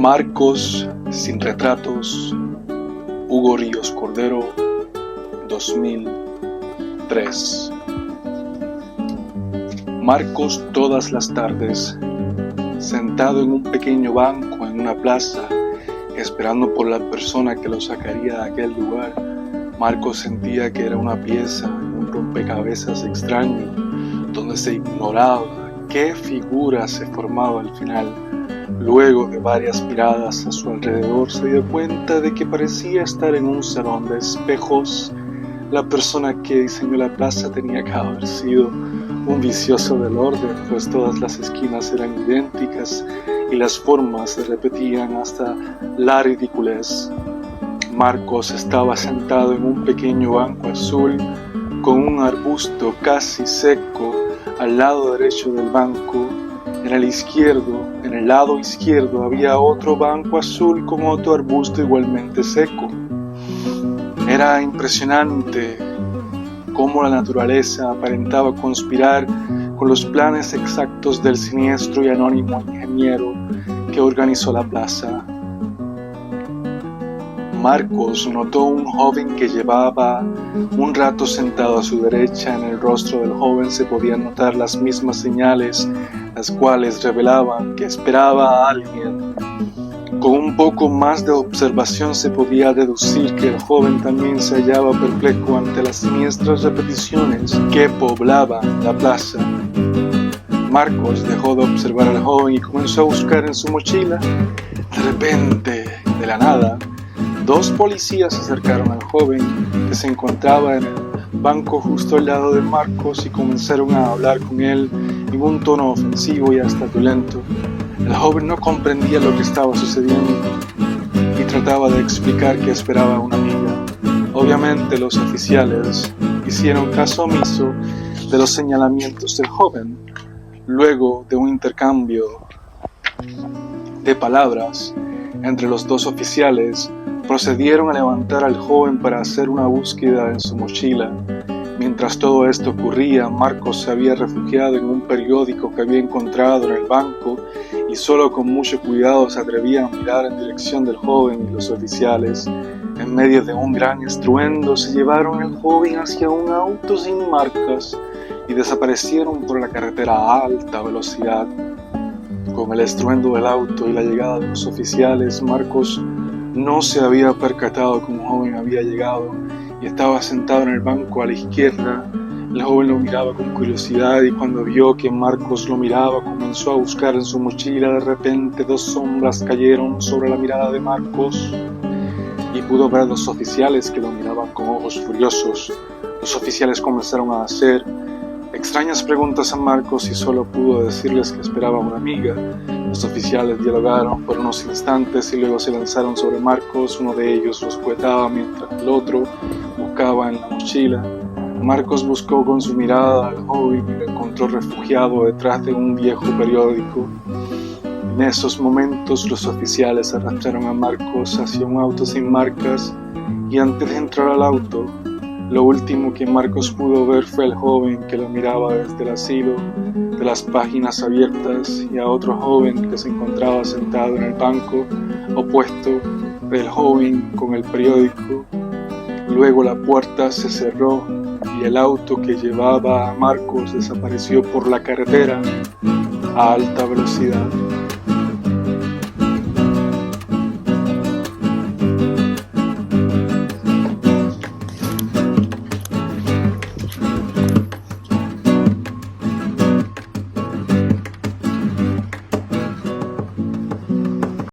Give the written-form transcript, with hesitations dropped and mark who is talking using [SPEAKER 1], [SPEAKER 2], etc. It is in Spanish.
[SPEAKER 1] Marcos sin retratos, Hugo Ríos Cordero, 2003. Marcos todas las tardes, sentado en un pequeño banco en una plaza, esperando por la persona que lo sacaría de aquel lugar, Marcos sentía que era una pieza en un rompecabezas extraño, donde se ignoraba qué figura se formaba al final. Luego de varias miradas a su alrededor, se dio cuenta de que parecía estar en un salón de espejos. La persona que diseñó la plaza tenía que haber sido un vicioso del orden, pues todas las esquinas eran idénticas y las formas se repetían hasta la ridiculez. Marcos estaba sentado en un pequeño banco azul con un arbusto casi seco al lado derecho del banco. En el lado izquierdo había otro banco azul con otro arbusto igualmente seco. Era impresionante cómo la naturaleza aparentaba conspirar con los planes exactos del siniestro y anónimo ingeniero que organizó la plaza. Marcos notó un joven que llevaba un rato sentado a su derecha. En el rostro del joven se podían notar las mismas señales, las cuales revelaban que esperaba a alguien. Con un poco más de observación se podía deducir que el joven también se hallaba perplejo ante las siniestras repeticiones que poblaban la plaza. Marcos dejó de observar al joven y comenzó a buscar en su mochila. De repente, de la nada, dos policías se acercaron al joven que se encontraba en el banco justo al lado de Marcos y comenzaron a hablar con él en un tono ofensivo y hasta violento. El joven no comprendía lo que estaba sucediendo y trataba de explicar que esperaba a una amiga. Obviamente los oficiales hicieron caso omiso de los señalamientos del joven. Luego de un intercambio de palabras entre los dos oficiales, procedieron a levantar al joven para hacer una búsqueda en su mochila. Mientras todo esto ocurría, Marcos se había refugiado en un periódico que había encontrado en el banco y solo con mucho cuidado se atrevía a mirar en dirección del joven y los oficiales. En medio de un gran estruendo se llevaron al joven hacia un auto sin marcas y desaparecieron por la carretera a alta velocidad. Con el estruendo del auto y la llegada de los oficiales, Marcos no se había percatado que un joven había llegado y estaba sentado en el banco a la izquierda. El joven lo miraba con curiosidad y cuando vio que Marcos lo miraba comenzó a buscar en su mochila. De repente dos sombras cayeron sobre la mirada de Marcos y pudo ver a los oficiales que lo miraban con ojos furiosos. Los oficiales comenzaron a hacer extrañas preguntas a Marcos y solo pudo decirles que esperaba a una amiga. Los oficiales dialogaron por unos instantes y luego se lanzaron sobre Marcos. Uno de ellos lo sujetaba mientras el otro buscaba en la mochila. Marcos buscó con su mirada al joven y lo encontró refugiado detrás de un viejo periódico. En esos momentos los oficiales arrastraron a Marcos hacia un auto sin marcas y antes de entrar al auto, lo último que Marcos pudo ver fue al joven que lo miraba desde el asilo de las páginas abiertas y a otro joven que se encontraba sentado en el banco opuesto del joven con el periódico. Luego la puerta se cerró y el auto que llevaba a Marcos desapareció por la carretera a alta velocidad.